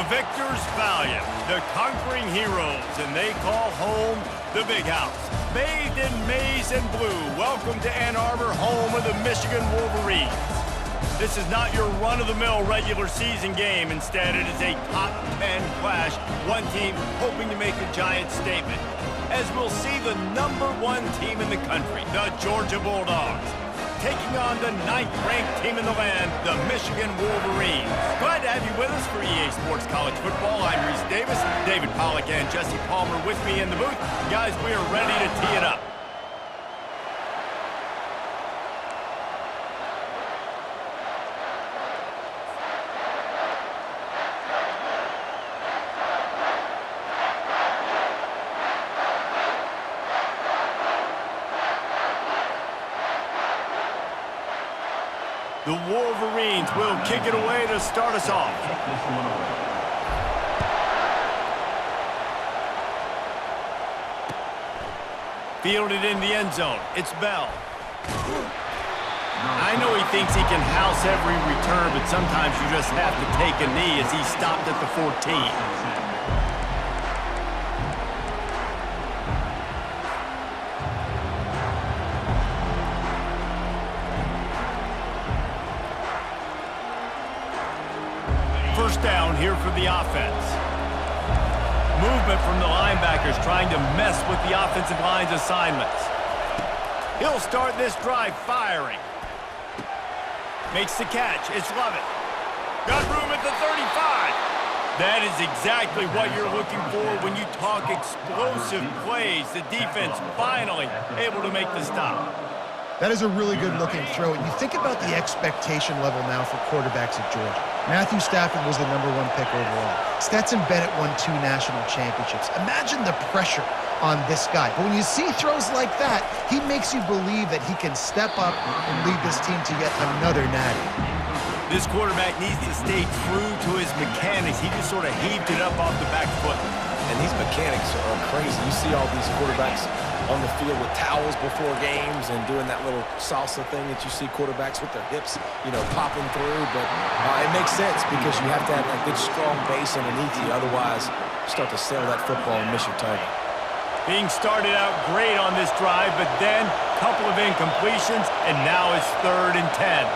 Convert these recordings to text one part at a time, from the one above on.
The victors valiant, the conquering heroes, and they call home the Big House. Bathed in maize and blue, welcome to Ann Arbor, home of the Michigan Wolverines. This is not your run-of-the-mill regular season game. Instead, it is a top 10 clash, one team hoping to make a giant statement. As we'll see the #1 team in the country, the Georgia Bulldogs, taking on the 9th-ranked team in the land, the Michigan Wolverines. Glad to have you with us for EA Sports College Football. I'm Reese Davis, David Pollack and Jesse Palmer with me in the booth. Guys, we are ready to tee it up. The Wolverines will kick it away to start us off. Fielded in the end zone. It's Bell. I know he thinks he can house every return, but sometimes you just have to take a knee as he stopped at the 14. First down here for the offense. Movement from the linebackers trying to mess with the offensive line's assignments. He'll start this drive firing. Makes the catch. It's Lovett. Got room at the 35. That is exactly what you're looking for when you talk explosive plays. The defense finally able to make the stop. That is a really good-looking throw. And you think about the expectation level now for quarterbacks at Georgia. Matthew Stafford was the #1 pick overall. Stetson Bennett won 2 national championships. Imagine the pressure on this guy. But when you see throws like that, he makes you believe that he can step up and lead this team to yet another natty. This quarterback needs to stay true to his mechanics. He just sort of heaved it up off the back foot. And these mechanics are crazy. You see all these quarterbacks on the field with towels before games and doing that little salsa thing that you see quarterbacks with their hips, popping through. But it makes sense because you have to have that good, strong base underneath you. Otherwise, you start to sail that football and miss your target. Being started out great on this drive, but then a couple of incompletions, and now it's 3rd and 10.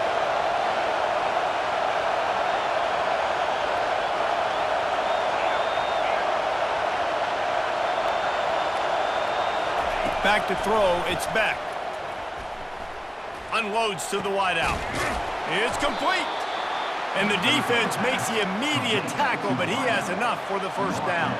Back to throw, it's Beck. Unloads to the wideout. It's complete. And the defense makes the immediate tackle, but he has enough for the first down.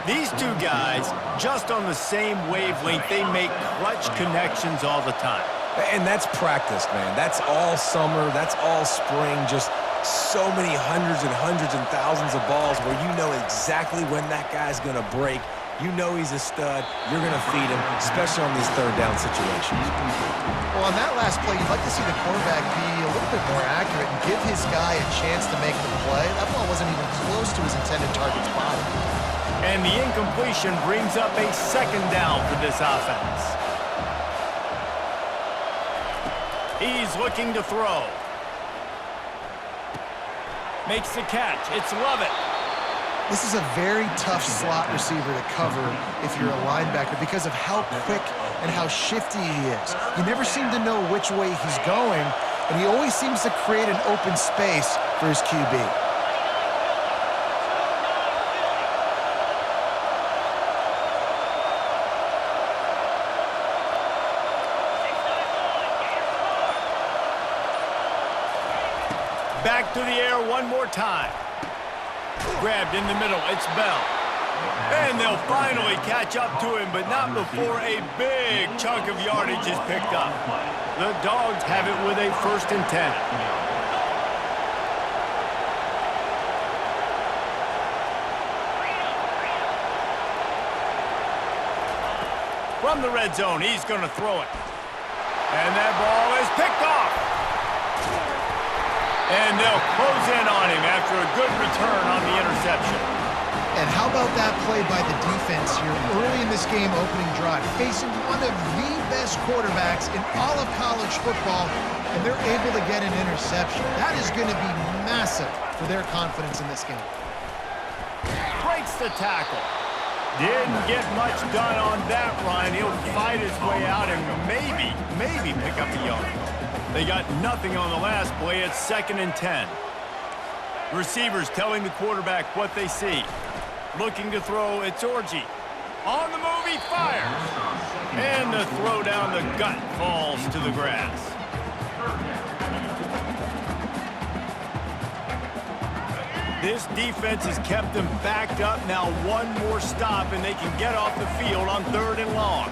These two guys, just on the same wavelength, they make clutch connections all the time. And that's practice, man. That's all summer. That's all spring. Just so many hundreds and thousands of balls where you know exactly when that guy's going to break. You know he's a stud. You're going to feed him, especially on these 3rd down situations. Well, on that last play, you'd like to see the quarterback be a little bit more accurate and give his guy a chance to make the play. That ball wasn't even close to his intended target's body. And the incompletion brings up a 2nd down for this offense. He's looking to throw. Makes the catch. It's Lovett. This is a very tough slot receiver to cover if you're a linebacker because of how quick and how shifty he is. You never seem to know which way he's going, and he always seems to create an open space for his QB. Back to the air one more time. Grabbed in the middle, it's Bell. And they'll finally catch up to him, but not before a big chunk of yardage is picked up. The Dogs have it with a 1st and 10. From the red zone, he's going to throw it. And that ball is picked off. And they'll close in on him after a good return on the interception. And how about that play by the defense here early in this game opening drive, facing one of the best quarterbacks in all of college football, and they're able to get an interception. That is going to be massive for their confidence in this game. breaks the tackle. Didn't get much done on that run. He'll fight his way out and maybe pick up a yard. They got nothing on the last play. It's 2nd and 10. Receivers telling the quarterback what they see. Looking to throw, it's Orji. On the move, he fires. And the throw down the gut falls to the grass. This defense has kept them backed up. Now one more stop, and they can get off the field on 3rd and long.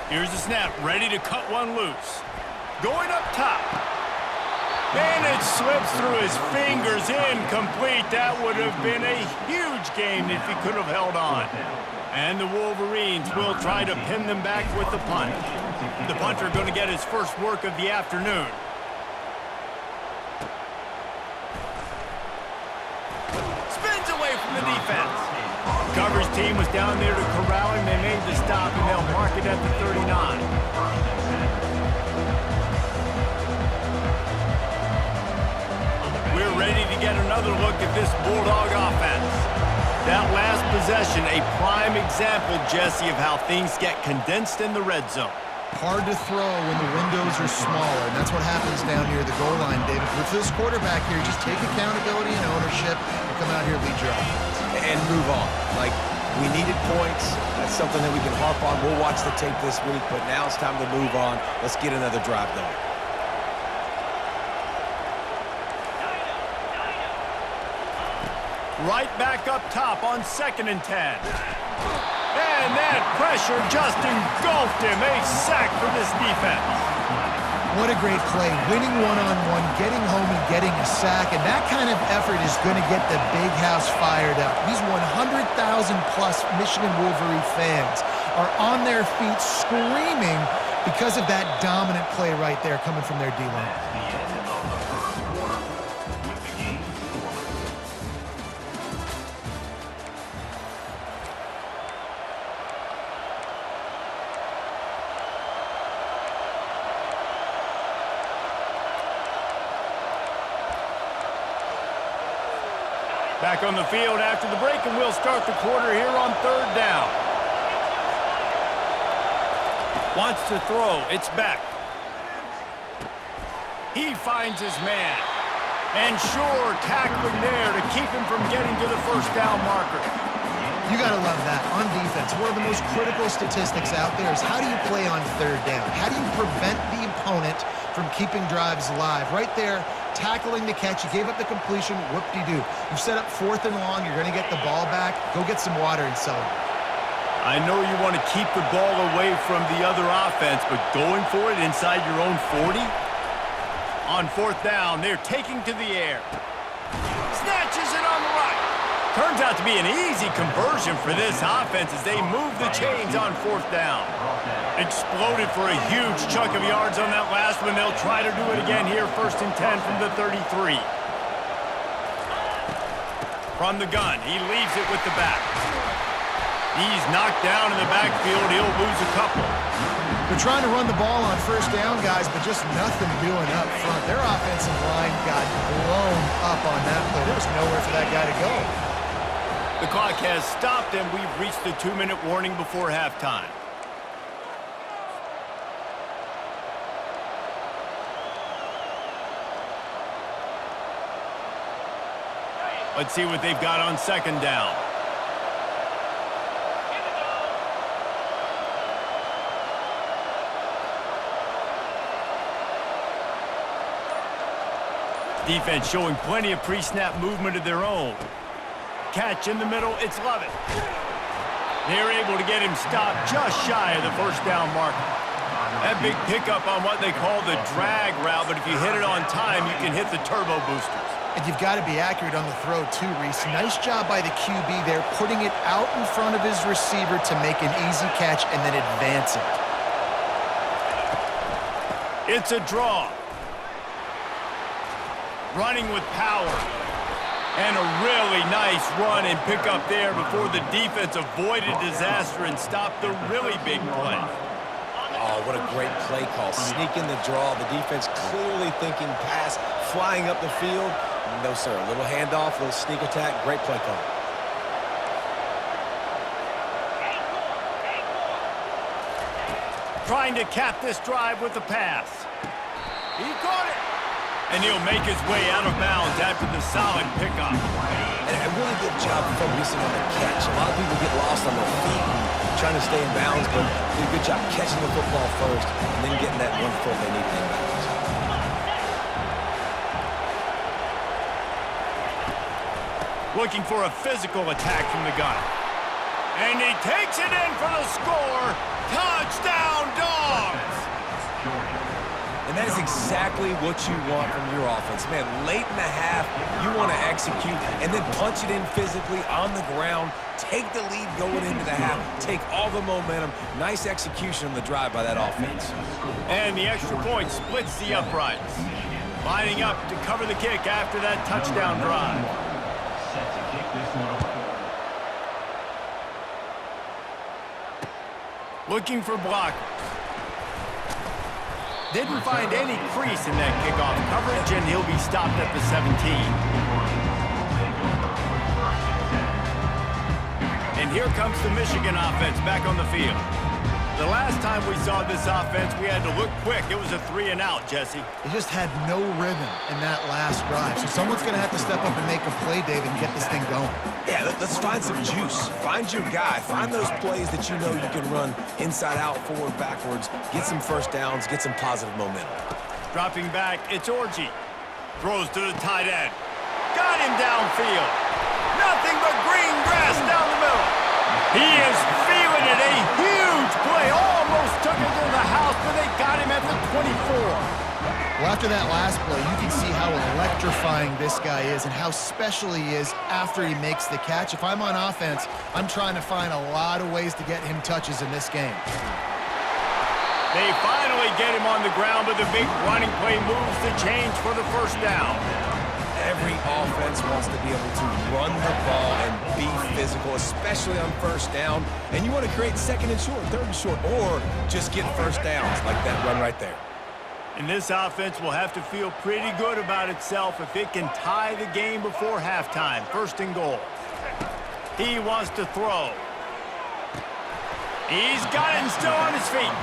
Here's the snap, ready to cut one loose. Going up top. And it slips through his fingers, incomplete. That would have been a huge game if he could have held on. And the Wolverines will try to pin them back with the punt. The punter going to get his first work of the afternoon. Spins away from the defense. Coverage team was down there to corral him. They made the stop, and they'll mark it at the 39. We're ready to get another look at this Bulldog offense. That last possession, a prime example, Jesse, of how things get condensed in the red zone. Hard to throw when the windows are smaller, and that's what happens down near the goal line, David. With this quarterback here, just take accountability and ownership and come out here and lead your offense. And move on. Like, we needed points. That's something that we can harp on. We'll watch the tape this week, but now it's time to move on. Let's get another drive going. Right back up top on 2nd and 10. And that pressure just engulfed him. A sack for this defense. What a great play. Winning one-on-one, getting home and getting a sack, and that kind of effort is going to get the big house fired up. These 100,000-plus Michigan Wolverine fans are on their feet screaming because of that dominant play right there coming from their D-line. Back on the field after the break, and we'll start the quarter here on 3rd down. Wants to throw. It's Beck. He finds his man. And sure, tackling there to keep him from getting to the 1st down marker. You got to love that. On defense, one of the most critical statistics out there is how do you play on 3rd down? How do you prevent the opponent from keeping drives alive? Right there, tackling the catch. You gave up the completion. Whoop-de-doo. You've set up 4th and long. You're going to get the ball back. Go get some water and celebrate. I know you want to keep the ball away from the other offense, but going for it inside your own 40? On 4th down, they're taking to the air. Snatches it on the right. Turns out to be an easy conversion for this offense as they move the chains on 4th down. Exploded for a huge chunk of yards on that last one. They'll try to do it again here, 1st and 10 from the 33. From the gun, he leaves it with the back. He's knocked down in the backfield. He'll lose a couple. They're trying to run the ball on 1st down, guys, but just nothing doing up front. Their offensive line got blown up on that play. There was nowhere for that guy to go. The clock has stopped, and we've reached the 2-minute warning before halftime. Let's see what they've got on 2nd down. Defense showing plenty of pre-snap movement of their own. Catch in the middle, it's Lovett. They're able to get him stopped just shy of the 1st down marker. That big pickup on what they call the drag route, but if you hit it on time, you can hit the turbo boosters. And you've got to be accurate on the throw too, Reese. Nice job by the QB there, putting it out in front of his receiver to make an easy catch and then advance it. It's a draw. Running with power. And a really nice run and pick up there before the defense avoided disaster and stopped the really big play. Oh, what a great play call. Sneaking the draw. The defense clearly thinking pass, flying up the field. No, sir. A little handoff, a little sneak attack. Great play call. Trying to cap this drive with the pass. He caught it. And he'll make his way out of bounds after the solid pickup. And a really good job focusing on the catch. A lot of people get lost on their feet and trying to stay in bounds, but did a good job catching the football first and then getting that 1 foot they needed in bounds. Looking for a physical attack from the gun. And he takes it in for the score. Touchdown, Dogs! And that is exactly what you want from your offense. Man, late in the half, you want to execute and then punch it in physically on the ground, take the lead going into the half, take all the momentum. Nice execution on the drive by that offense. And the extra point splits the uprights. Lining up to cover the kick after that touchdown drive. Looking for blockers. Didn't find any crease in that kickoff coverage, and he'll be stopped at the 17. And here comes the Michigan offense back on the field. The last time we saw this offense, we had to look quick. It was a 3-and-out, Jesse. They just had no rhythm in that last drive. So someone's going to have to step up and make a play, David, and get this thing going. Yeah, let's find some juice. Find your guy. Find those plays that you know you can run inside out, forward, backwards. Get some first downs. Get some positive momentum. Dropping back, it's Orji. Throws to the tight end. Got him downfield. Nothing but green grass down the middle. He is feeling it. A huge play. Almost took it to the house, but they got him at the 24. Well, after that last play, you can see how electrifying this guy is and how special he is after he makes the catch. If I'm on offense, I'm trying to find a lot of ways to get him touches in this game. They finally get him on the ground, but the big running play moves the change for the first down. Every offense wants to be able to run the ball and be physical, especially on first down. And you want to create second and short, third and short, or just get first downs like that run right there. And this offense will have to feel pretty good about itself if it can tie the game before halftime. First and goal. He wants to throw. He's got it and still on his feet.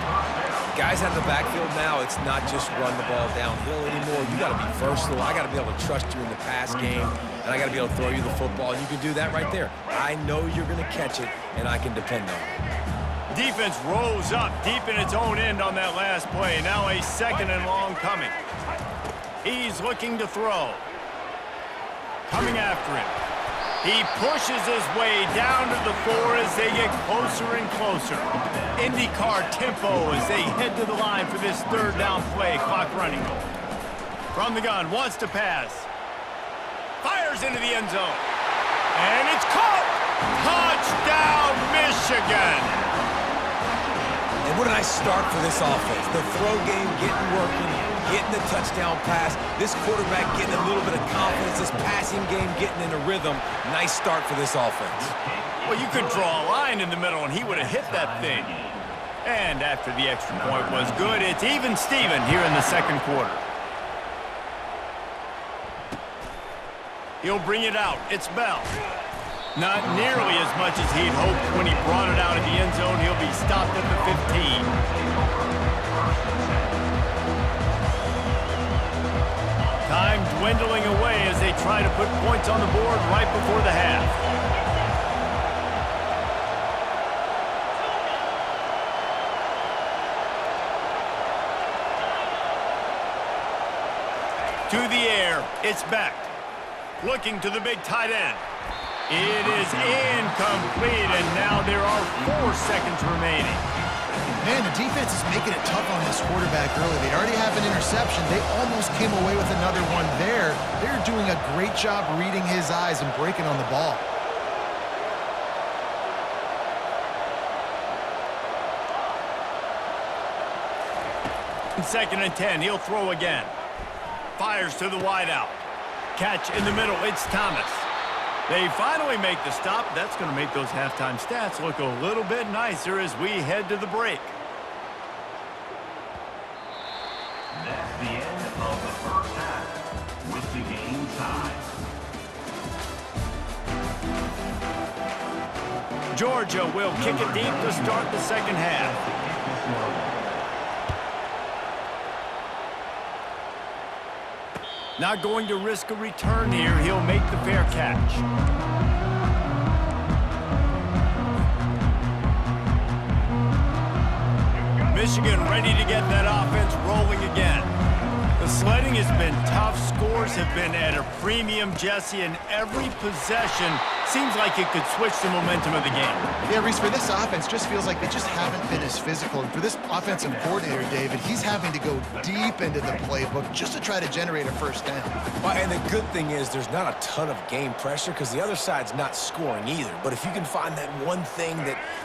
Guys out of the backfield now, it's not just run the ball downhill anymore. You got to be versatile. I got to be able to trust you in the pass game, and I got to be able to throw you the football, and you can do that right there. I know you're going to catch it, and I can depend on it. Defense rose up deep in its own end on that last play. Now a second and long coming. He's looking to throw. Coming after him. He pushes his way down to the 4 as they get closer and closer. IndyCar tempo as they head to the line for this third down play. Clock running. From the gun, wants to pass. Fires into the end zone. And it's caught! Touchdown, Michigan! And what a nice start for this offense. The throw game getting working, getting the touchdown pass. This quarterback getting a little bit of confidence. This passing game getting in a rhythm. Nice start for this offense. Well, you could draw a line in the middle, and he would have hit that thing. And after the extra point was good, it's even Steven here in the second quarter. He'll bring it out. It's Bell. Not nearly as much as he'd hoped when he brought it out of the end zone. He'll be stopped at the 15. Time dwindling away as they try to put points on the board right before the half. To the air, it's back. Looking to the big tight end. It is incomplete, and now there are 4 seconds remaining. Man, the defense is making it tough on this quarterback early. They already have an interception. They almost came away with another one there. They're doing a great job reading his eyes and breaking on the ball. Second and 10, he'll throw again. Fires to the wideout. Catch in the middle, it's Thomas. They finally make the stop. That's going to make those halftime stats look a little bit nicer as we head to the break. That's the end of the first half with the game tied. Georgia will kick it deep to start the second half. Not going to risk a return here. He'll make the fair catch. Michigan ready to get that offense rolling again. The sledding has been tough. Scores have been at a premium, Jesse, and every possession seems like it could switch the momentum of the game. Yeah, Reese, for this offense, just feels like they just haven't been as physical. And for this offensive coordinator, David, he's having to go deep into the playbook just to try to generate a first down. Well, and the good thing is there's not a ton of game pressure because the other side's not scoring either. But if you can find that one thing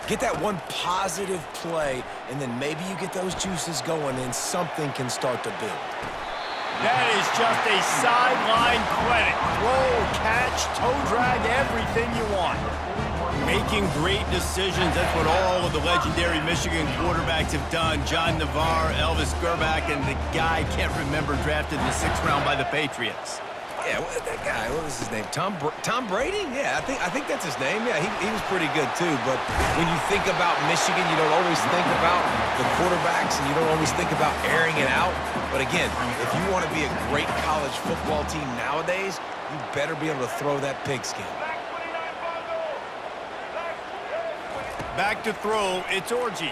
get that one positive play, and then maybe you get those juices going and something can start to build. That is just a sideline credit. Throw, catch, toe drag, everything you want. Making great decisions. That's what all of the legendary Michigan quarterbacks have done. John Navarre, Elvis Gerbach, and the guy, can't remember, drafted in the 6th round by the Patriots. Yeah, that guy, what was his name? Tom Brady? Yeah, I think that's his name. Yeah, he was pretty good too. But when you think about Michigan, you don't always think about the quarterbacks, and you don't always think about airing it out. But again, if you want to be a great college football team nowadays, you better be able to throw that pigskin. Back to throw, it's Orji.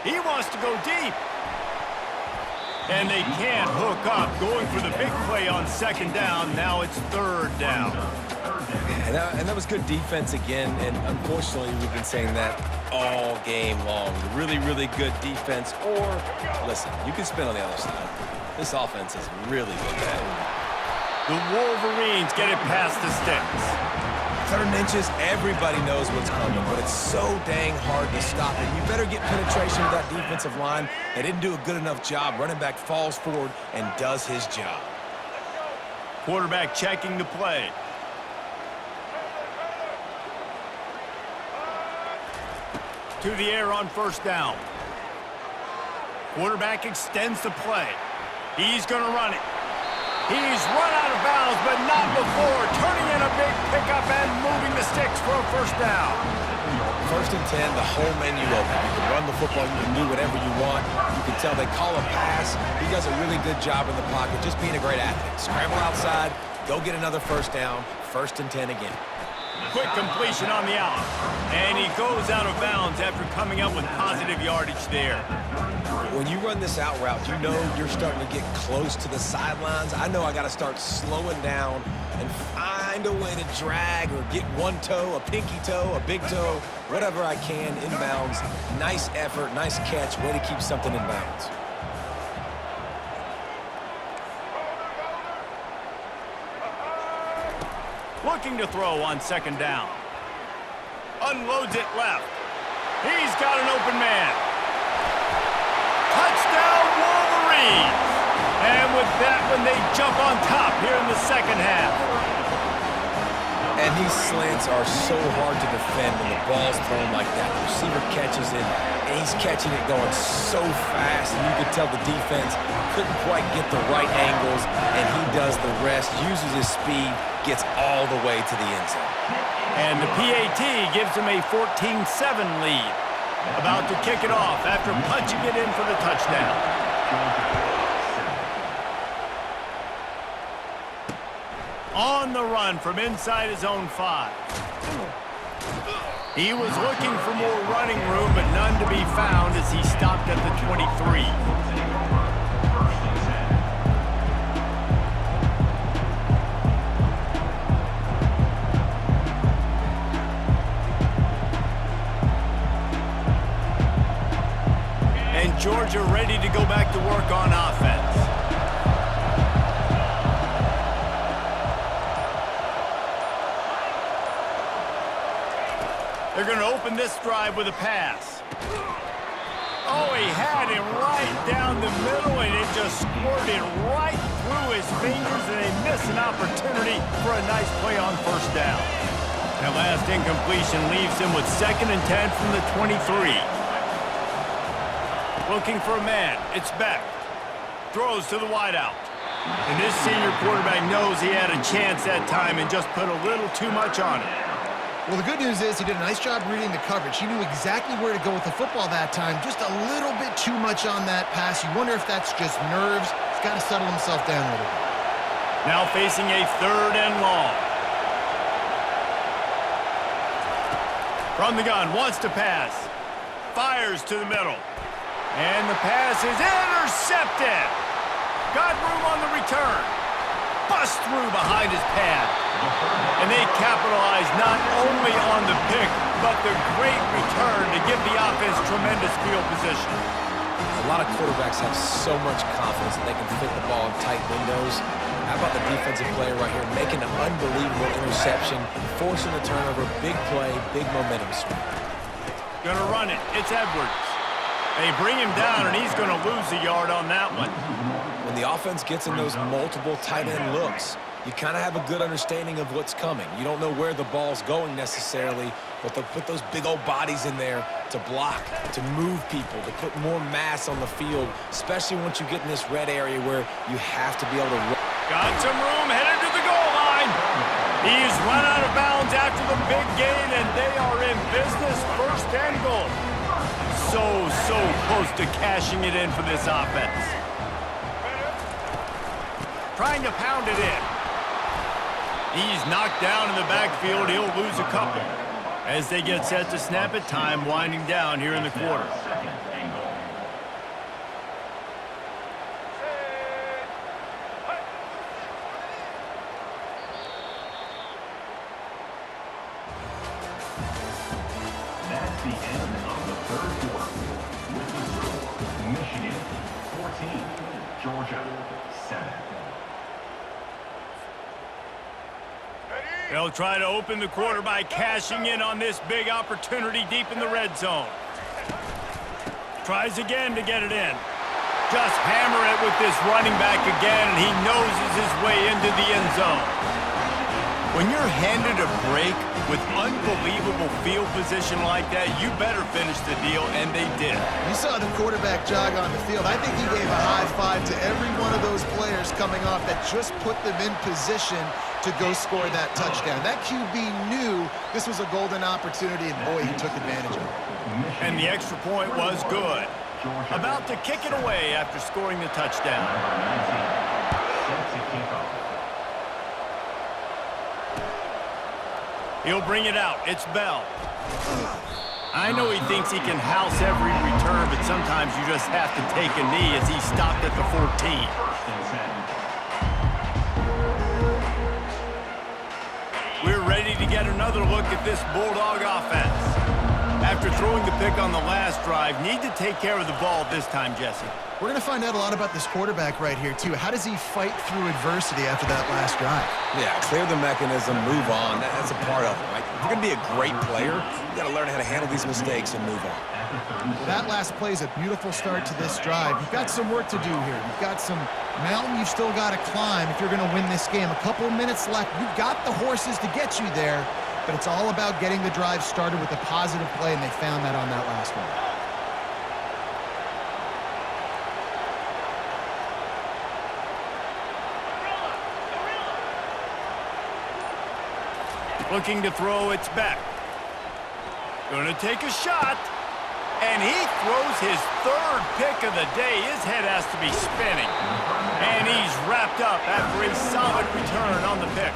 He wants to go deep. And they can't hook up, going for the big play on 2nd down. Now it's 3rd down. And that was good defense again, and unfortunately we've been saying that all game long. Really, really good defense, or, listen, you can spin on the other side. This offense is really good bad. The Wolverines get it past the sticks. 3rd and inches, everybody knows what's coming, but it's so dang hard to stop. And you better get penetration with that defensive line. They didn't do a good enough job. Running back falls forward and does his job. Quarterback checking the play. To the air on 1st down. Quarterback extends the play. He's going to run it. He's run out of bounds, but not before turning in a big pickup and moving the sticks for a 1st down. 1st and 10, the whole menu open. You can run the football, you can do whatever you want. You can tell they call a pass. He does a really good job in the pocket, just being a great athlete. Scramble outside, go get another 1st down, 1st and 10 again. Quick completion on the out. And he goes out of bounds after coming up with positive yardage there. When you run this out route, you know you're starting to get close to the sidelines. I know I got to start slowing down and find a way to drag or get one toe, a pinky toe, a big toe, whatever I can inbounds. Nice effort, nice catch, way to keep something in bounds. Looking to throw on 2nd down. Unloads it left. He's got an open man. Touchdown Wolverines! And with that one, they jump on top here in the 2nd half. And these slants are so hard to defend when the ball's thrown like that. The receiver catches it, and he's catching it going so fast, and you could tell the defense couldn't quite get the right angles, and he does the rest, uses his speed, gets all the way to the end zone. And the PAT gives him a 14-7 lead. About to kick it off after punching it in for the touchdown. On the run from inside his own 5. He was looking for more running room, but none to be found as he stopped at the 23. And Georgia ready to go back to work on offense. They're going to open this drive with a pass. Oh, he had him right down the middle, and it just squirted right through his fingers, and they miss an opportunity for a nice play on 1st down. That last incompletion leaves him with 2nd and 10 from the 23. Looking for a man. It's Beck. Throws to the wideout. And this senior quarterback knows he had a chance that time and just put a little too much on it. Well, the good news is he did a nice job reading the coverage. He knew exactly where to go with the football that time. Just a little bit too much on that pass. You wonder if that's just nerves. He's got to settle himself down a little bit. Now facing a 3rd and long. From the gun, wants to pass. Fires to the middle. And the pass is intercepted. Got room on the return. Bust through behind his pad. And they capitalize not only on the pick, but the great return to give the offense tremendous field position. A lot of quarterbacks have so much confidence that they can fit the ball in tight windows. How about the defensive player right here making an unbelievable interception, forcing a turnover, big play, big momentum swing. Gonna run it. It's Edwards. They bring him down, and he's gonna lose a yard on that one. When the offense gets in those multiple tight end looks, you kind of have a good understanding of what's coming. You don't know where the ball's going necessarily, but they'll put those big old bodies in there to block, to move people, to put more mass on the field, especially once you get in this red area where you have to be able to run. Got some room, headed to the goal line. He's run out of bounds after the big gain, and they are in business. 1st and goal. So close to cashing it in for this offense. Trying to pound it in. He's knocked down in the backfield. He'll lose a couple. As they get set to snap it, time winding down here in the quarter. That's the end of the 3rd quarter. With the score, Michigan 14, Georgia 7. They'll try to open the quarter by cashing in on this big opportunity deep in the red zone. Tries again to get it in. Just hammer it with this running back again, and he noses his way into the end zone. When you're handed a break with unbelievable field position like that, you better finish the deal, and they did. You saw the quarterback jog on the field. I think he gave a high five to every one of those players coming off that just put them in position to go score that touchdown. That QB knew this was a golden opportunity, and boy, he took advantage of it. And the extra point was good. About to kick it away after scoring the touchdown. He'll bring it out. It's Bell. I know he thinks he can house every return, but sometimes you just have to take a knee as he stopped at the 14. We're ready to get another look at this Bulldog offense. After throwing the pick on the last drive, need to take care of the ball this time, Jesse. We're going to find out a lot about this quarterback right here, too. How does he fight through adversity after that last drive? Yeah, clear the mechanism, move on. That's a part of it, right? If you're going to be a great player, you got to learn how to handle these mistakes and move on. That last play is a beautiful start to this drive. You've got some work to do here. You've got some mountain you've still got to climb if you're going to win this game. A couple of minutes left. You've got the horses to get you there, but it's all about getting the drive started with a positive play, and they found that on that last one. Looking to throw, it's back. Gonna take a shot. And he throws his 3rd pick of the day. His head has to be spinning. And he's wrapped up after a solid return on the pick.